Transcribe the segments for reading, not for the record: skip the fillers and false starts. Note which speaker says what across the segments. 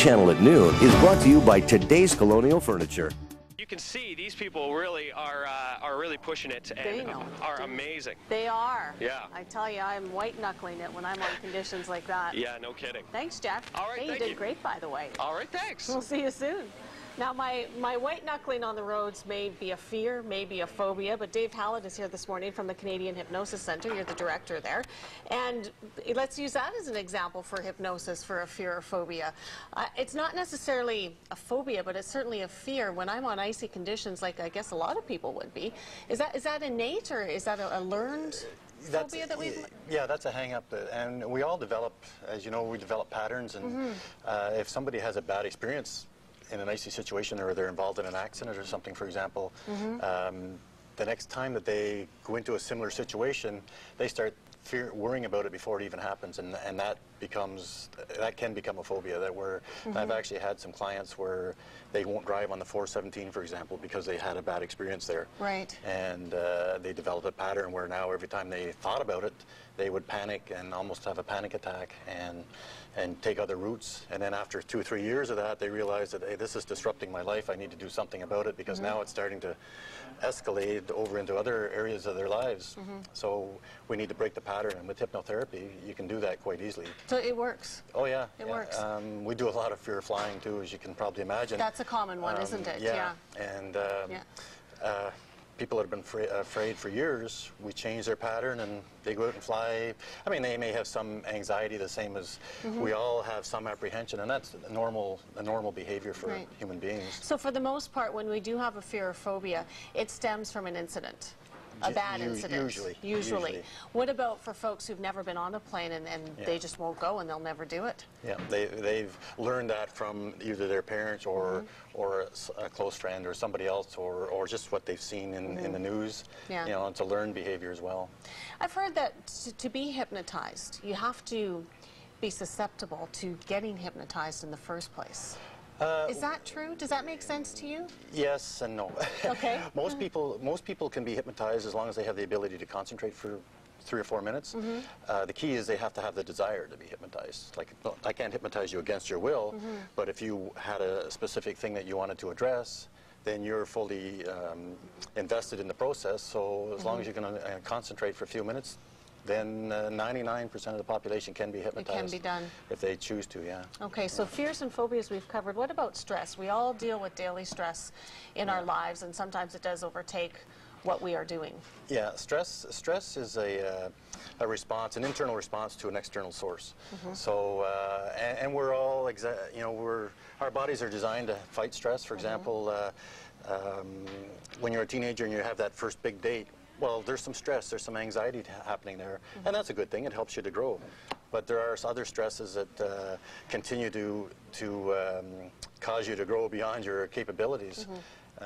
Speaker 1: Channel at noon is brought to you by today's Colonial Furniture.
Speaker 2: You can see these people really are really pushing it and are amazing.
Speaker 3: They are.
Speaker 2: Yeah.
Speaker 3: I tell you, I'm white knuckling it when I'm on conditions like that.
Speaker 2: Yeah, no kidding.
Speaker 3: Thanks, Jack.
Speaker 2: All right,
Speaker 3: hey,
Speaker 2: thank
Speaker 3: you did great, by the way.
Speaker 2: All right, thanks.
Speaker 3: We'll see you soon. Now, my white knuckling on the roads may be a fear, maybe a phobia, but Dave Hallett is here this morning from the Canadian Hypnosis Centre. You're the director there. And let's use that as an example for hypnosis for a fear or phobia. It's not necessarily a phobia, but it's certainly a fear. When I'm on icy conditions, like I guess a lot of people would be, is that innate, or is that a learned phobia that we've...
Speaker 4: Yeah, that's a hang-up. And we all develop, as you know, we develop patterns. And if somebody has a bad experience in an icy situation, or they're involved in an accident or something, for example, the next time that they go into a similar situation, they start worrying about it before it even happens, and that can become a phobia. I've actually had some clients where they won't drive on the 417, for example, because they had a bad experience there.
Speaker 3: Right.
Speaker 4: And they developed a pattern where now every time they thought about it, they would panic and almost have a panic attack and take other routes. And then after 2 or 3 years of that, they realized that, hey, this is disrupting my life. I need to do something about it, because now it's starting to escalate over into other areas of their lives. So we need to break the pattern, and with hypnotherapy, you can do that quite easily.
Speaker 3: So it works?
Speaker 4: Oh, yeah.
Speaker 3: It works.
Speaker 4: We do a lot of fear of flying, too, as you can probably imagine.
Speaker 3: That's a common one, isn't it?
Speaker 4: Yeah. And people that have been afraid for years, we change their pattern and they go out and fly. I mean, they may have some anxiety, the same as we all have some apprehension, and that's a normal behavior for human beings.
Speaker 3: So for the most part, when we do have a fear or phobia, it stems from an incident. A bad incident. Usually. What about for folks who've never been on a plane and they just won't go and they'll never do it? Yeah,
Speaker 4: they've learned that from either their parents or a close friend or somebody else, or just what they've seen in the news. You know, it's a learned behavior as well. I've
Speaker 3: heard that to be hypnotized, you have to be susceptible to getting hypnotized in the first place. Is that true? Does that make sense to you?
Speaker 4: Yes and no.
Speaker 3: Okay.
Speaker 4: Most people can be hypnotized as long as they have the ability to concentrate for 3 or 4 minutes. The key is they have to have the desire to be hypnotized. Like, I can't hypnotize you against your will, but if you had a specific thing that you wanted to address, then you're fully invested in the process. So as long as you can concentrate for a few minutes, then 99% of the population can be hypnotized.
Speaker 3: It can be done.
Speaker 4: If they choose to, yeah.
Speaker 3: Okay, so fears and phobias we've covered. What about stress? We all deal with daily stress in our lives, and sometimes it does overtake what we are doing.
Speaker 4: Yeah, stress is a response, an internal response to an external source. So, and we're all, our bodies are designed to fight stress. For example, when you're a teenager and you have that first big date, well, there's some stress, there's some anxiety happening there, and that's a good thing. It helps you to grow. But there are other stresses that continue to cause you to grow beyond your capabilities.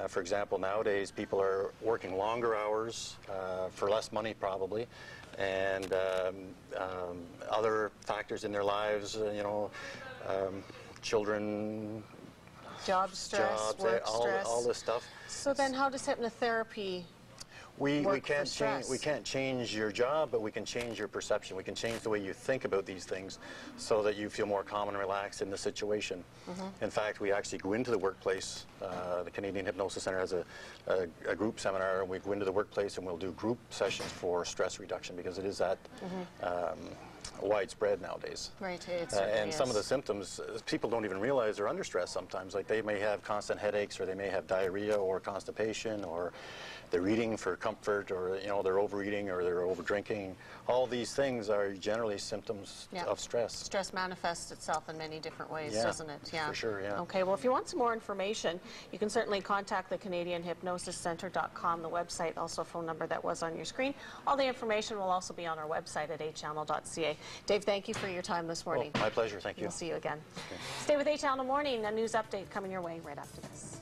Speaker 4: For example, nowadays people are working longer hours for less money probably, and other factors in their lives, children,
Speaker 3: job stress, work stress,
Speaker 4: all this stuff.
Speaker 3: So then how does hypnotherapy
Speaker 4: We can't change your job, but we can change your perception. We can change the way you think about these things so that you feel more calm and relaxed in the situation. In fact, we actually go into the workplace. The Canadian Hypnosis Centre has a group seminar, and we go into the workplace and we'll do group sessions for stress reduction, because it is that widespread nowadays.
Speaker 3: Right,
Speaker 4: and some of the symptoms, people don't even realize they're under stress sometimes. Like, they may have constant headaches, or they may have diarrhea or constipation, or they're eating for comfort, or they're overeating, or they're over drinking. All these things are generally symptoms of stress. Stress
Speaker 3: manifests itself in many different ways, doesn't it?
Speaker 4: Yeah, for sure, yeah.
Speaker 3: Okay, well, if you want some more information, you can certainly contact the CanadianHypnosisCentre.com, the website, also a phone number that was on your screen. All the information will also be on our website at achannel.ca. Dave, thank you for your time this morning.
Speaker 4: Oh, my pleasure, thank you.
Speaker 3: We'll see you again. Okay. Stay with A Channel Morning, a news update coming your way right after this.